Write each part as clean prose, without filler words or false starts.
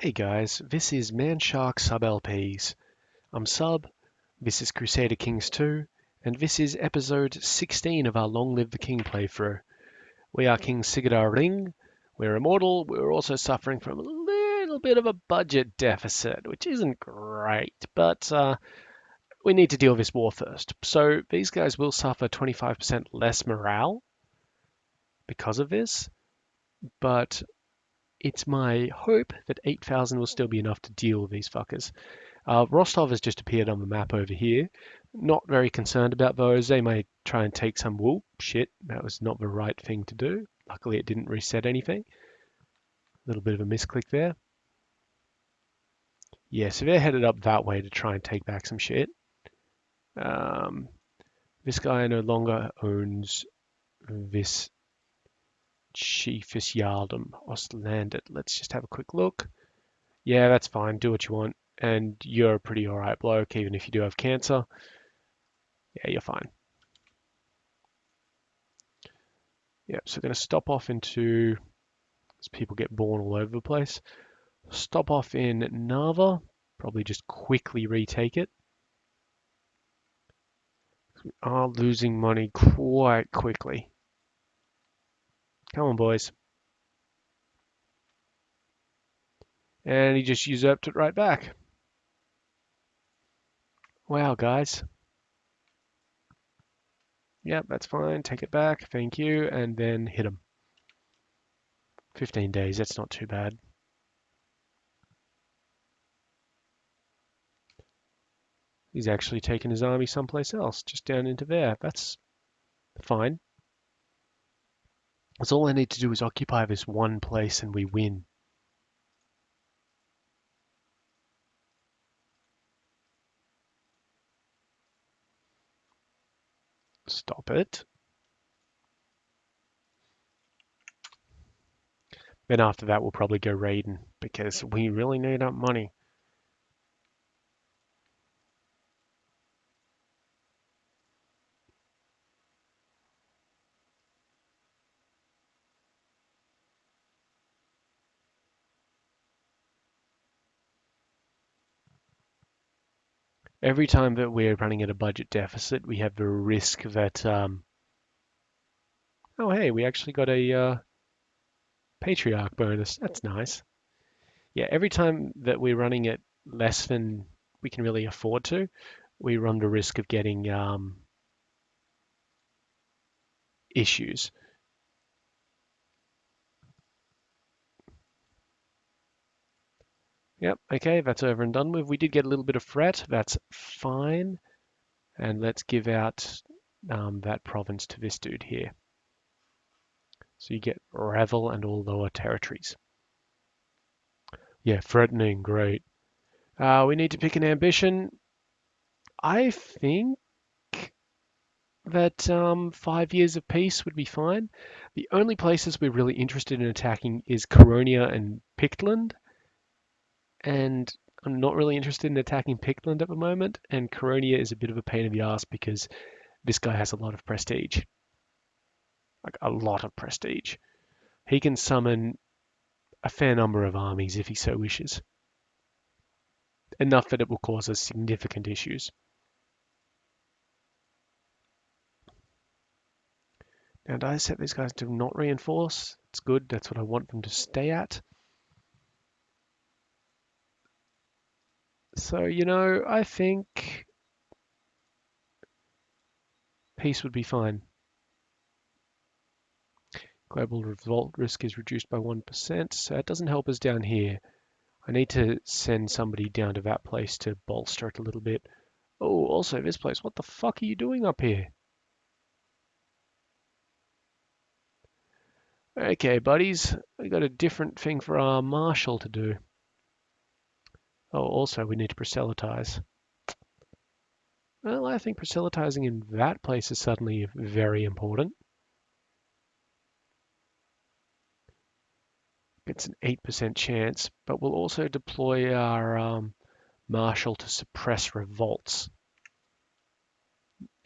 Hey guys, this is Manshark Sub LPs. I'm Sub, this is Crusader Kings II, and this is episode 16 of our Long Live the King playthrough. We are King Sigurdar Ring, we're immortal, we're also suffering from a little bit of a budget deficit, which isn't great, but we need to deal with this war first. So these guys will suffer 25% less morale because of this, but it's my hope that 8,000 will still be enough to deal with these fuckers. Rostov has just appeared on the map over here. Not very concerned about those. They may try and take some wool. Shit, that was not the right thing to do. Luckily, it didn't reset anything. A little bit of a misclick there. Yeah, so they're headed up that way to try and take back some shit. Um, this guy no longer owns this Chiefus Yaldum Ostlandet. Let's just have a quick look. Yeah, that's fine. Do what you want. And you're a pretty alright bloke, even if you do have cancer. Yeah, you're fine. Yeah, so we're going to stop off into, as people get born all over the place, stop off in Narva, probably just quickly retake it. We are losing money quite quickly. Come on, boys. And he just usurped it right back. Wow, guys. Yep, that's fine. Take it back. Thank you. And then hit him. 15 days. That's not too bad. He's actually taken his army someplace else, just down into there. That's fine. That's all I need to do is occupy this one place and we win. Stop it. Then after that, we'll probably go raiding because we really need up money. Every time that we're running at a budget deficit, we have the risk that, oh, hey, we actually got a patriarch bonus. That's nice. Yeah, every time that we're running at less than we can really afford to, we run the risk of getting issues. Yep, okay, that's over and done with. We did get a little bit of threat. That's fine. And let's give out that province to this dude here. So you get Revel and all lower territories. Yeah, threatening, great. We need to pick an ambition. I think that 5 years of peace would be fine. The only places we're really interested in attacking is Coronia and Pictland. And I'm not really interested in attacking Pictland at the moment. And Coronia is a bit of a pain in the ass because this guy has a lot of prestige. Like a lot of prestige. He can summon a fair number of armies if he so wishes. Enough that it will cause us significant issues. Now, did I set these guys to not reinforce? It's good. That's what I want them to stay at. So, I think peace would be fine. Global revolt risk is reduced by 1%, so it doesn't help us down here. I need to send somebody down to that place to bolster it a little bit. Oh, also this place. What the fuck are you doing up here? Okay, buddies. We got a different thing for our marshal to do. Oh, also we need to proselytize. Well, I think proselytizing in that place is suddenly very important. It's an 8% chance, but we'll also deploy our marshal to suppress revolts.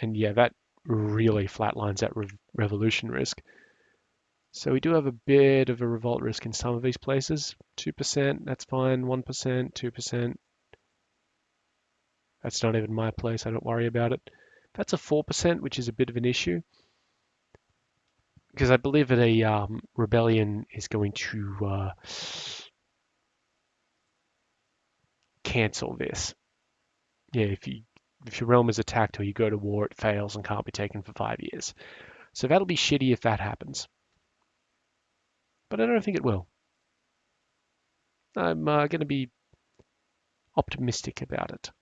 And yeah, that really flatlines that revolution risk. So we do have a bit of a revolt risk in some of these places. 2%, that's fine. 1%, 2%. That's not even my place. I don't worry about it. That's a 4%, which is a bit of an issue because I believe that a rebellion is going to cancel this. Yeah, if your realm is attacked or you go to war, it fails and can't be taken for 5 years. So that'll be shitty if that happens. But I don't think it will. I'm going to be optimistic about it.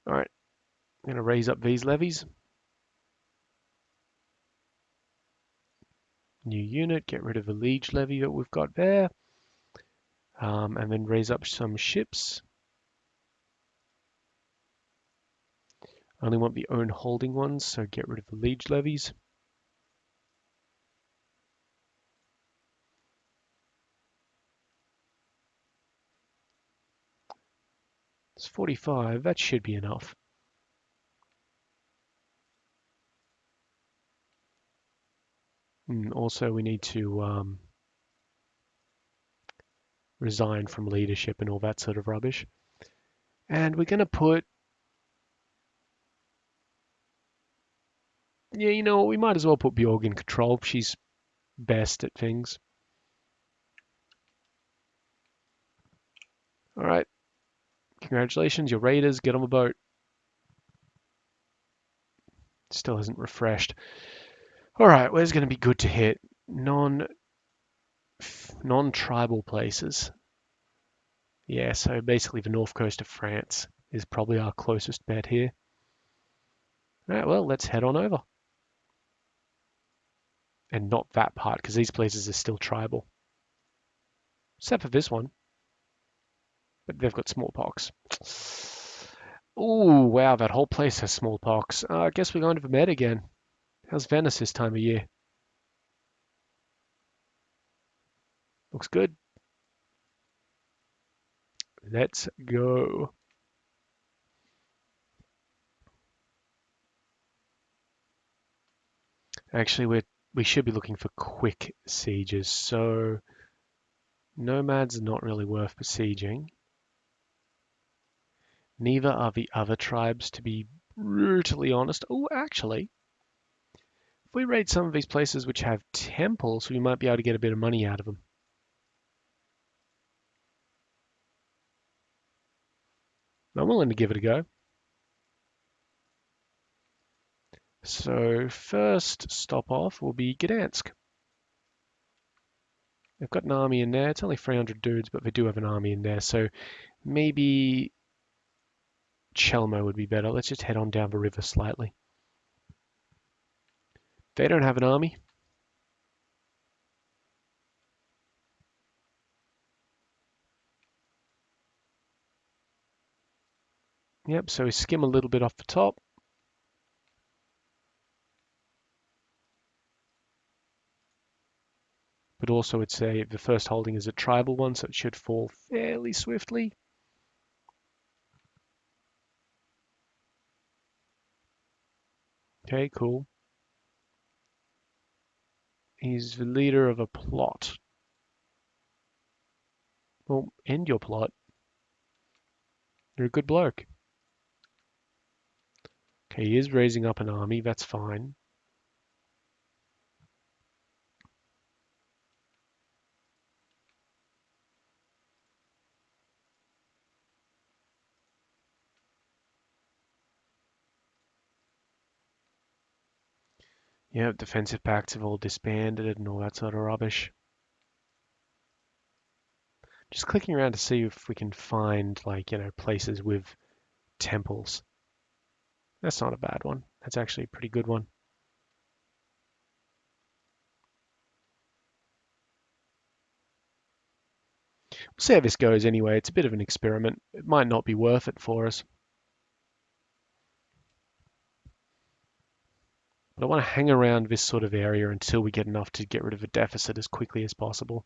All right, I'm going to raise up these levies. New unit, get rid of the liege levy that we've got there. And then raise up some ships. I only want the own holding ones, so get rid of the liege levies. It's 45, that should be enough. And also, we need to resign from leadership and all that sort of rubbish. And we're going to put, yeah, you know, we might as well put Bjorg in control. She's best at things. All right, congratulations, your raiders, get on the boat. Still hasn't refreshed. All right, where's going to be good to hit? Non-tribal places. Yeah, so basically the north coast of France is probably our closest bet here. All right, well, let's head on over. And not that part, because these places are still tribal. Except for this one. But they've got smallpox. Ooh, wow, that whole place has smallpox. I guess we're going to the Med again. How's Venice this time of year? Looks good. Let's go. Actually, we should be looking for quick sieges. So nomads are not really worth besieging. Neither are the other tribes, to be brutally honest. Oh, actually, if we raid some of these places which have temples, we might be able to get a bit of money out of them. I'm willing to give it a go. So first stop off will be Gdansk. They've got an army in there. It's only 300 dudes, but they do have an army in there. So maybe Chelmo would be better. Let's just head on down the river slightly. They don't have an army. Yep, so we skim a little bit off the top. But also it's the first holding is a tribal one, so it should fall fairly swiftly. Okay, cool. He's the leader of a plot. Well, end your plot. You're a good bloke. Okay, he is raising up an army, that's fine. Yeah, defensive pacts have all disbanded and all that sort of rubbish. Just clicking around to see if we can find, like, you know, places with temples. That's not a bad one. That's actually a pretty good one. We'll see how this goes anyway. It's a bit of an experiment. It might not be worth it for us. But I want to hang around this sort of area until we get enough to get rid of a deficit as quickly as possible.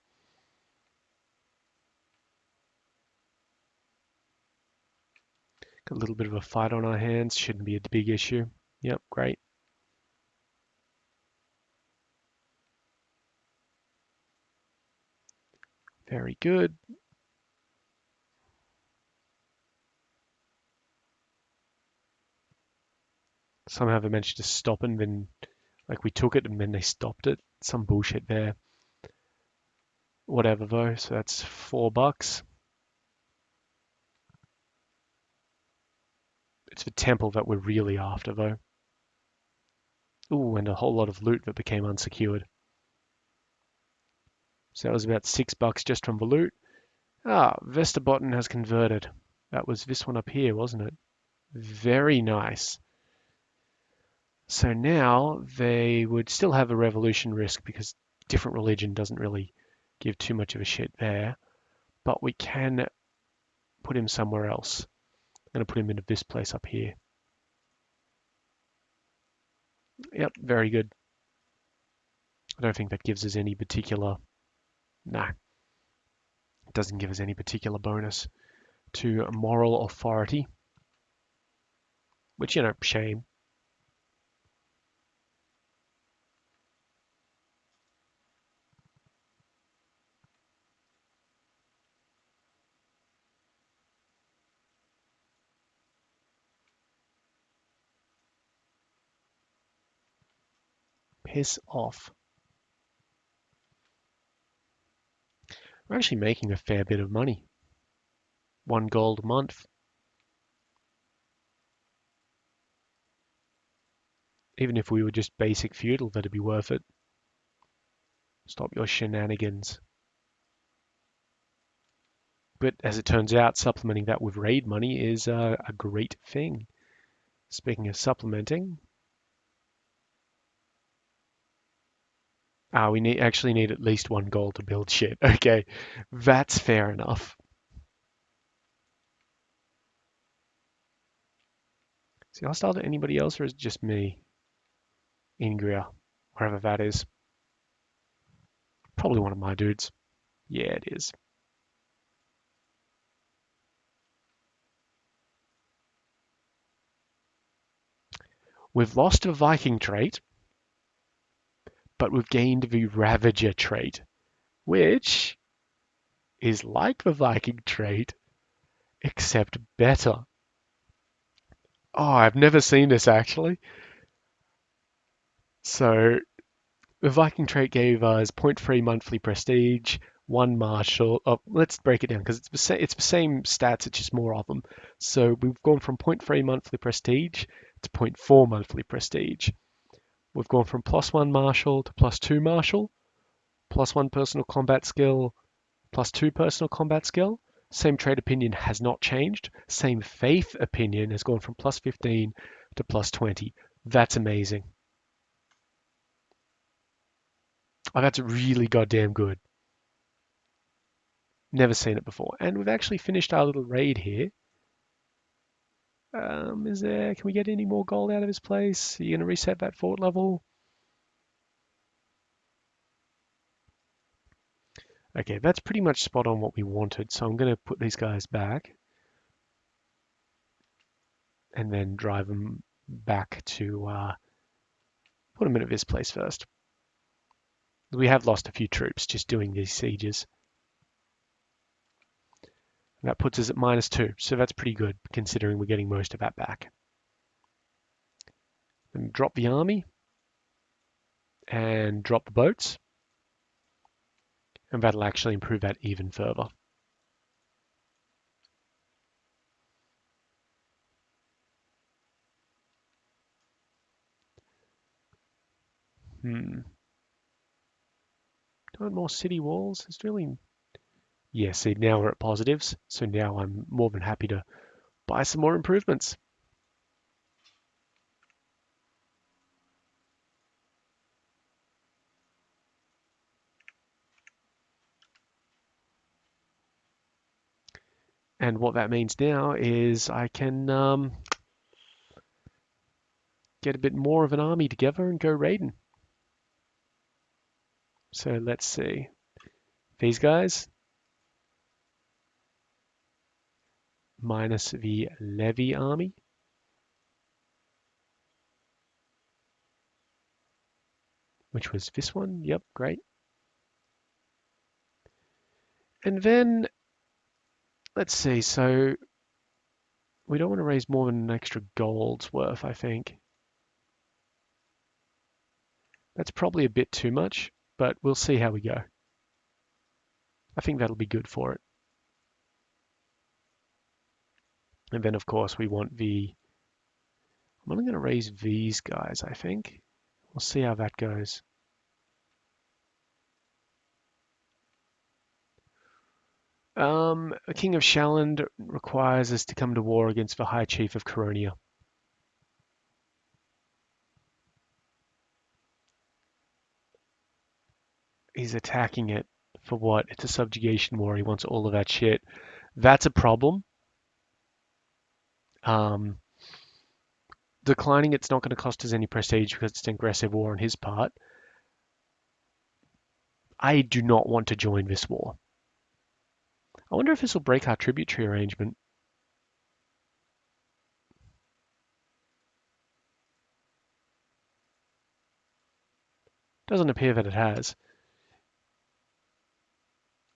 Got a little bit of a fight on our hands. Shouldn't be a big issue. Yep, great. Very good. Somehow they managed to stop and then, like, we took it and then they stopped it. Some bullshit there. Whatever though, so that's $4. It's the temple that we're really after though. Ooh, and a whole lot of loot that became unsecured. So that was about $6 just from the loot. Ah, Vesterbotten has converted. That was this one up here, wasn't it? Very nice. So now they would still have a revolution risk because different religion doesn't really give too much of a shit there. But we can put him somewhere else. I'm going to put him into this place up here. Yep, very good. I don't think that gives us any particular... Nah, it doesn't give us any particular bonus to moral authority. Which, shame. Piss off. We're actually making a fair bit of money. 1 gold a month. Even if we were just basic feudal, that'd be worth it. Stop your shenanigans. But as it turns out, supplementing that with raid money is a great thing. Speaking of supplementing, we actually need at least 1 gold to build shit. Okay, that's fair enough. Is he hostile to anybody else or is it just me? Ingria, wherever that is. Probably one of my dudes. Yeah, it is. We've lost a Viking trait, but we've gained the Ravager trait, which is like the Viking trait, except better. Oh, I've never seen this actually. So the Viking trait gave us zero point 0.3 monthly prestige, 1 martial. Oh, let's break it down because it's the same stats, it's just more of them. So we've gone from 0.3 monthly prestige to 0.4 monthly prestige. We've gone from +1 martial to +2 martial, +1 personal combat skill, +2 personal combat skill. Same trade opinion has not changed. Same faith opinion has gone from +15 to +20. That's amazing. Oh, that's really goddamn good. Never seen it before. And we've actually finished our little raid here. Can we get any more gold out of this place? Are you going to reset that fort level? Okay, that's pretty much spot on what we wanted. So I'm going to put these guys back and then drive them back to put them in this place first. We have lost a few troops just doing these sieges. And that puts us at -2, so that's pretty good considering we're getting most of that back. And drop the army and drop the boats, and that'll actually improve that even further. Do I want more city walls? It's really... Yeah, see, now we're at positives, so now I'm more than happy to buy some more improvements. And what that means now is I can get a bit more of an army together and go raiding. So let's see. These guys, minus the levy army. Which was this one. Yep, great. And then, let's see, so we don't want to raise more than an extra gold's worth, I think. That's probably a bit too much, but we'll see how we go. I think that'll be good for it. And then, of course, we want the... I'm only going to raise these guys, I think. We'll see how that goes. The King of Shalland requires us to come to war against the High Chief of Coronia. He's attacking it for what? It's a subjugation war. He wants all of that shit. That's a problem. Um, Declining it's not going to cost us any prestige because it's an aggressive war on his part. I do not want to join this war. I wonder if this will break our tributary arrangement. Doesn't appear that it has.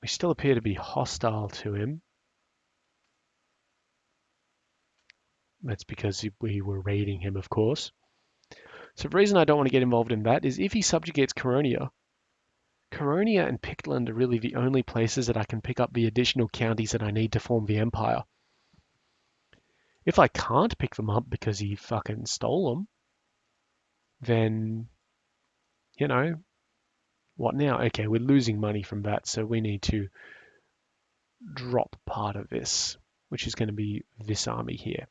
We still appear to be hostile to him. That's because we were raiding him, of course. So the reason I don't want to get involved in that is if he subjugates Coronia, Coronia and Pictland are really the only places that I can pick up the additional counties that I need to form the empire. If I can't pick them up because he fucking stole them, then, you know, what now? Okay, we're losing money from that, so we need to drop part of this, which is going to be this army here.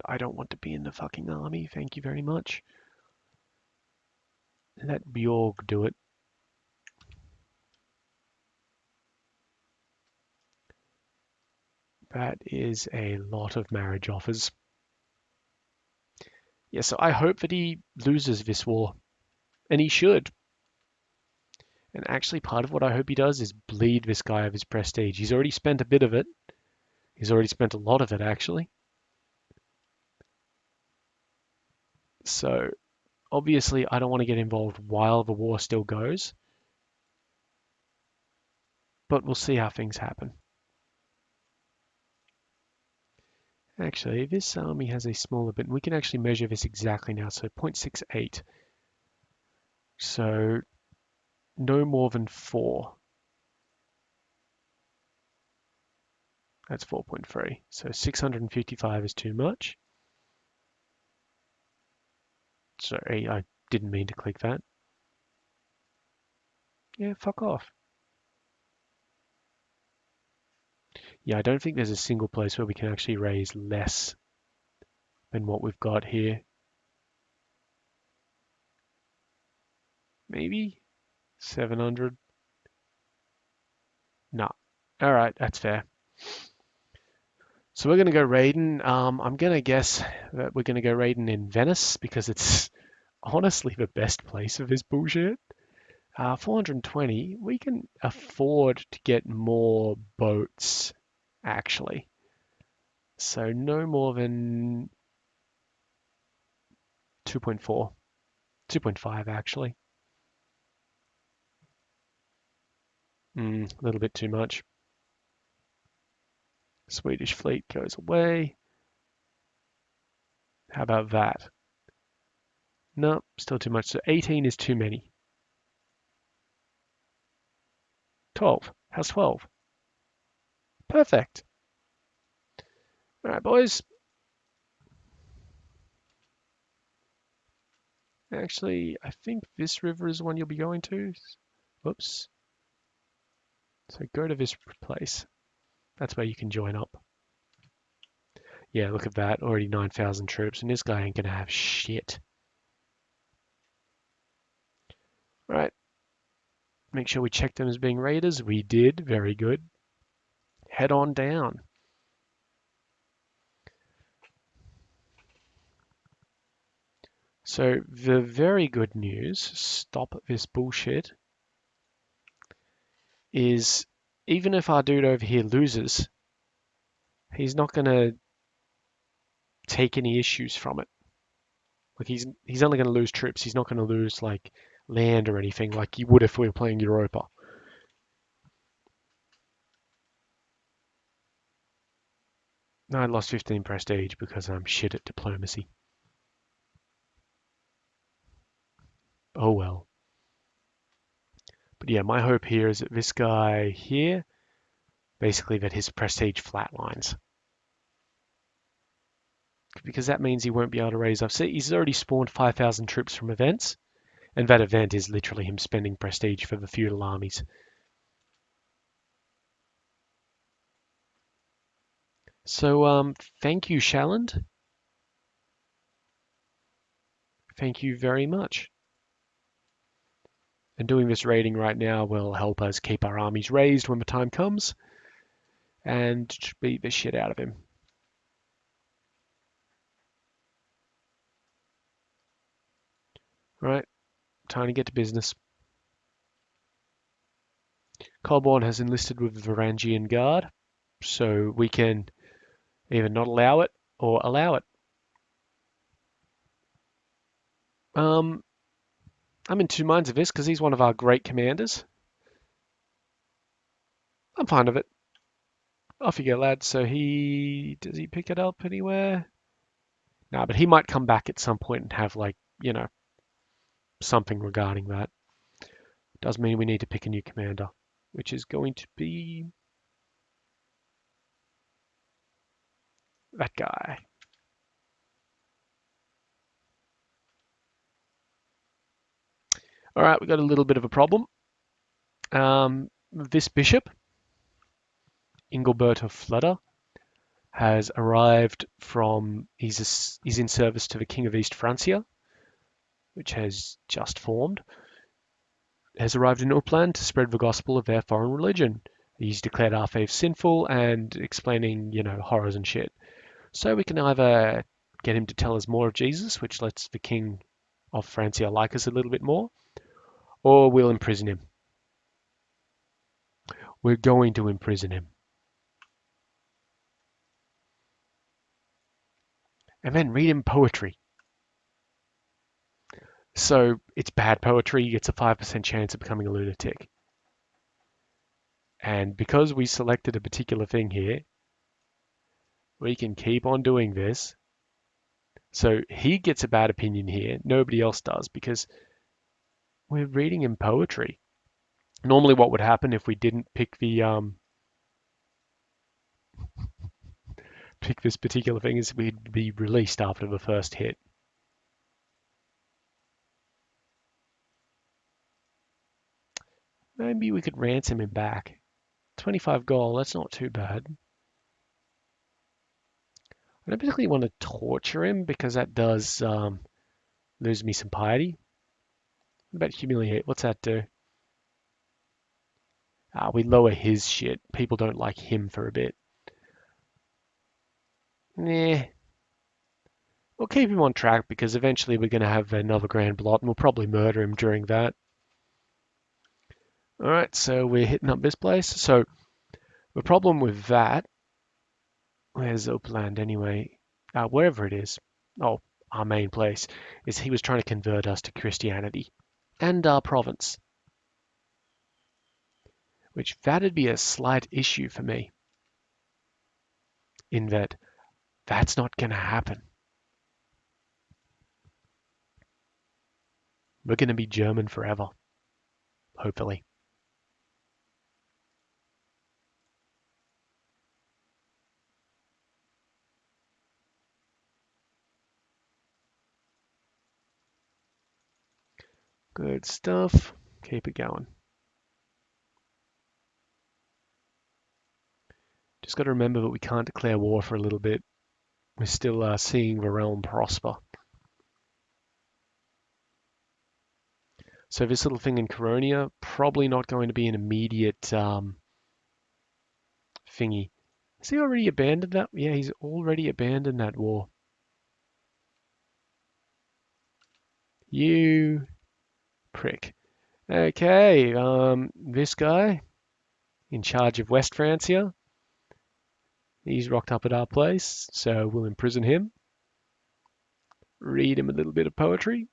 I don't want to be in the fucking army, thank you very much. Let Bjorg do it. That is a lot of marriage offers. Yeah, so I hope that he loses this war. And he should. And actually, part of what I hope he does is bleed this guy of his prestige. He's already spent a bit of it. He's already spent a lot of it, actually. So, obviously, I don't want to get involved while the war still goes. But we'll see how things happen. Actually, this army has a smaller bit. We can actually measure this exactly now. So 0.68. So no more than 4. That's 4.3. So 655 is too much. Sorry, I didn't mean to click that. Yeah, fuck off. Yeah, I don't think there's a single place where we can actually raise less than what we've got here. Maybe 700. No. All right, that's fair. So we're going to go raiding. I'm going to guess that we're going to go raiding in Venice because it's honestly the best place for this bullshit. 420, we can afford to get more boats, actually. So no more than 2.4, 2.5 actually. A little bit too much. Swedish fleet goes away. How about that? No, still too much. So 18 is too many. 12. How's 12? Perfect. All right, boys. Actually, I think this river is the one you'll be going to. Whoops. So go to this place. That's where you can join up. Yeah, look at that. Already 9,000 troops, and this guy ain't gonna have shit. All right. Make sure we check them as being raiders. We did. Very good. Head on down. So the very good news, stop this bullshit, is even if our dude over here loses, he's not going to take any issues from it. Like he's only going to lose troops. He's not going to lose like land or anything like he would if we were playing Europa. I lost 15 prestige because I'm shit at diplomacy. Oh well. But yeah, my hope here is that this guy here, basically that his prestige flatlines. Because that means he won't be able to raise up. See, he's already spawned 5,000 troops from events, and that event is literally him spending prestige for the feudal armies. So, thank you, Shalland. Thank you very much. And doing this raiding right now will help us keep our armies raised when the time comes, and beat the shit out of him. Right, time to get to business. Colborne has enlisted with the Varangian Guard, so we can either not allow it or allow it. Um, I'm in two minds of this because he's one of our great commanders. I'm fine with it. Off you go, lad. So does he pick it up anywhere? No, but he might come back at some point and have like, something regarding that. Does mean we need to pick a new commander, which is going to be that guy. All right, we've got a little bit of a problem. This bishop, Ingilbert of Fleda, has arrived from. He's in service to the King of East Francia, which has just formed. Has arrived in Uppland to spread the gospel of their foreign religion. He's declared our faith sinful and explaining, horrors and shit. So we can either get him to tell us more of Jesus, which lets the King of Francia like us a little bit more, or we'll imprison him. We're going to imprison him. And then read him poetry. So it's bad poetry, he gets a 5% chance of becoming a lunatic. And because we selected a particular thing here, we can keep on doing this. So he gets a bad opinion here. Nobody else does because we're reading him poetry. Normally what would happen if we didn't pick pick this particular thing is we'd be released after the first hit. Maybe we could ransom him back. 25 gold, that's not too bad. I don't particularly want to torture him because that does lose me some piety. What about humiliate? What's that do? We lower his shit. People don't like him for a bit. Nah. We'll keep him on track because eventually we're going to have another grand blot and we'll probably murder him during that. Alright, so we're hitting up this place. So the problem with that, where's Uppland anyway? Wherever it is. Oh, our main place, is he was trying to convert us to Christianity and our province. Which that'd be a slight issue for me. In that that's not going to happen. We're going to be German forever. Hopefully. Good stuff. Keep it going. Just got to remember that we can't declare war for a little bit. We're still seeing the realm prosper. So this little thing in Coronia, probably not going to be an immediate thingy. Has he already abandoned that? Yeah, he's already abandoned that war. You prick. Okay, this guy in charge of West Francia, he's rocked up at our place, so we'll imprison him. Read him a little bit of poetry.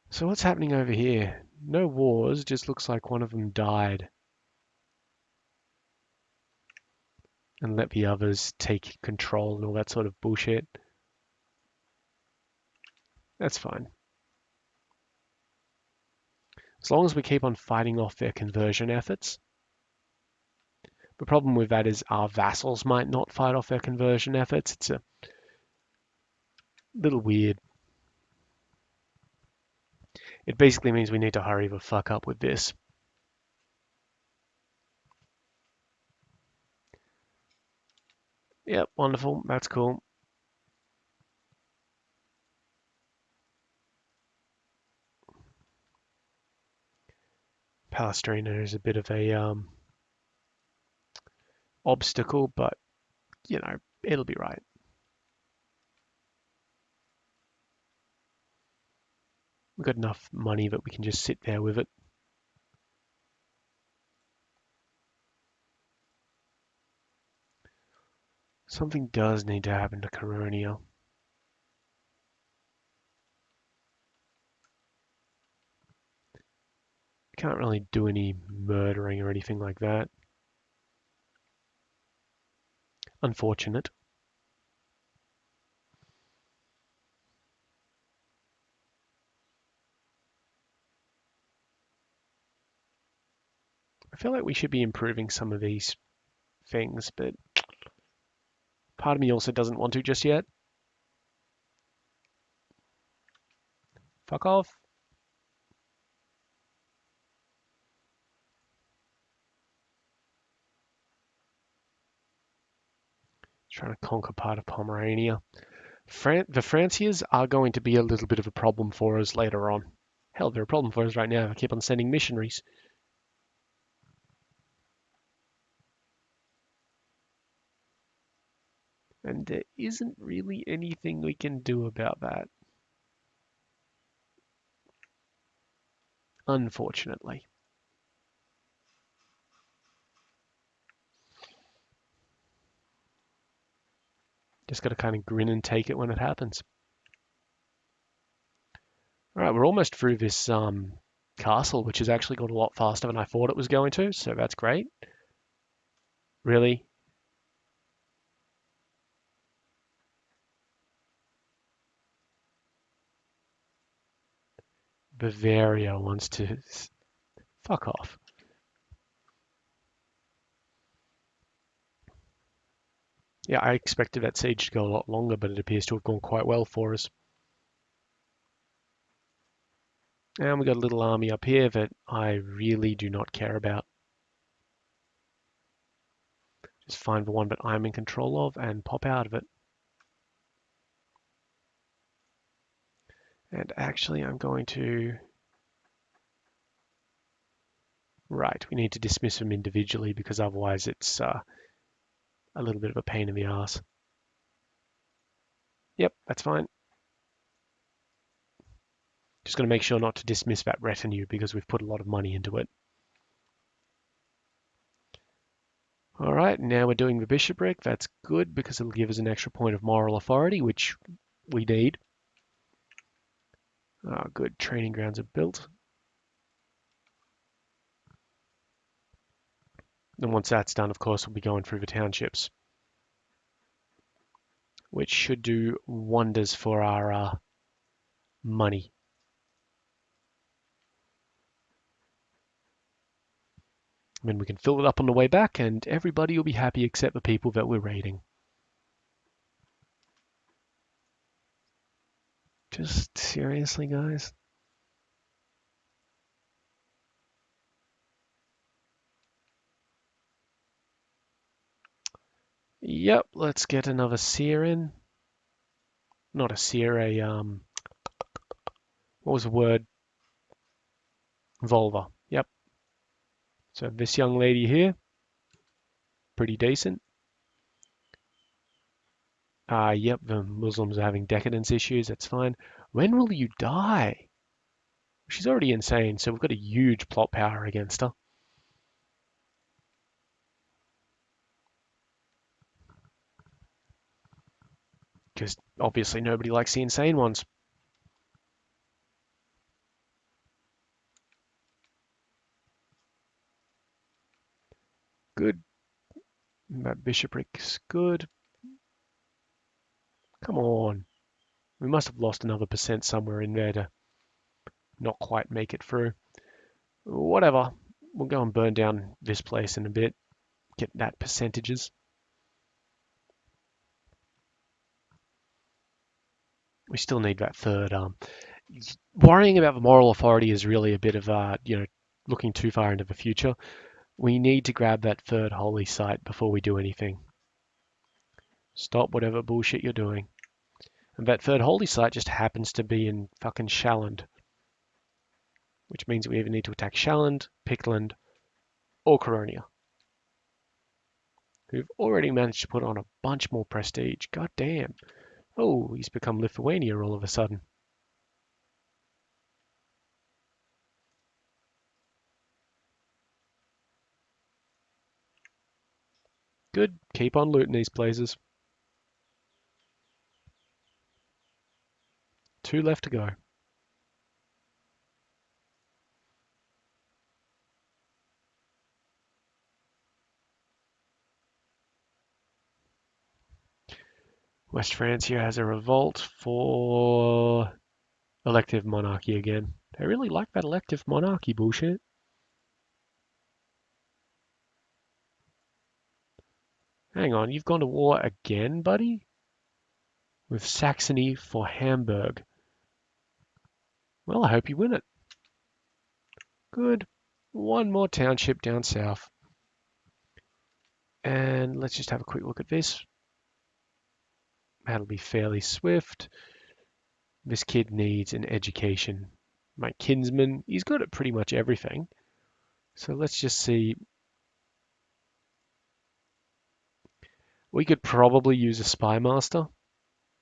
So what's happening over here? No wars, just looks like one of them died and let the others take control and all that sort of bullshit. That's fine. As long as we keep on fighting off their conversion efforts. The problem with that is our vassals might not fight off their conversion efforts. It's a little weird. It basically means we need to hurry the fuck up with this. Yep, wonderful. That's cool. Palestrina is a bit of a obstacle, but you know, it'll be right. We've got enough money that we can just sit there with it. Something does need to happen to Caronia. Can't really do any murdering or anything like that. Unfortunate. I feel like we should be improving some of these things, but part of me also doesn't want to just yet. Fuck off. Trying to conquer part of Pomerania. The Francias are going to be a little bit of a problem for us later on. Hell, they're a problem for us right now. I keep on sending missionaries. And there isn't really anything we can do about that. Unfortunately. Just got to kind of grin and take it when it happens. All right, we're almost through this castle, which has actually got a lot faster than I thought it was going to, so that's great. Really? Bavaria wants to... Fuck off. Yeah, I expected that siege to go a lot longer, but it appears to have gone quite well for us. And we got a little army up here that I really do not care about. Just find the one that I'm in control of and pop out of it. And actually, I'm going to... Right, we need to dismiss them individually because otherwise it's a little bit of a pain in the ass. Yep, that's fine. Just going to make sure not to dismiss that retinue because we've put a lot of money into it. All right, now we're doing the bishopric. That's good because it'll give us an extra point of moral authority, which we need. Good, training grounds are built. And once that's done, of course, we'll be going through the townships, which should do wonders for our money. And then we can fill it up on the way back and everybody will be happy except the people that we're raiding. Just seriously, guys? Yep, let's get another seer in. Not a seer, what was the word? Vulva. Yep. So this young lady here, pretty decent. Yep, the Muslims are having decadence issues. That's fine. When will you die? She's already insane, so we've got a huge plot power against her. Because obviously nobody likes the insane ones. bishoprics. Good. Come on. We must have lost another percent somewhere in there to not quite make it through. Whatever. We'll go and burn down this place in a bit. Get that percentages. We still need that third. Worrying about the moral authority is really a bit of, looking too far into the future. We need to grab that third holy site before we do anything. Stop whatever bullshit you're doing. And that third holy site just happens to be in fucking Shalland. Which means we either need to attack Shalland, Pickland, or Coronia. Who've already managed to put on a bunch more prestige. God damn. Oh, he's become Lithuania all of a sudden. Good. Keep on looting these places. 2 left to go. West France here has a revolt for elective monarchy again. They really like that elective monarchy bullshit. Hang on, you've gone to war again, buddy? With Saxony for Hamburg. Well, I hope you win it. Good. 1 more township down south. And let's just have a quick look at this. That'll be fairly swift. This kid needs an education. My kinsman, he's good at pretty much everything. So let's just see. We could probably use a spy master,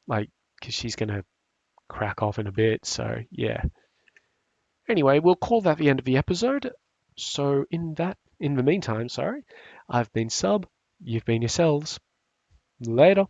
because she's going to crack off in a bit. So yeah. Anyway, we'll call that the end of the episode. So in the meantime, I've been Sub. You've been yourselves. Later.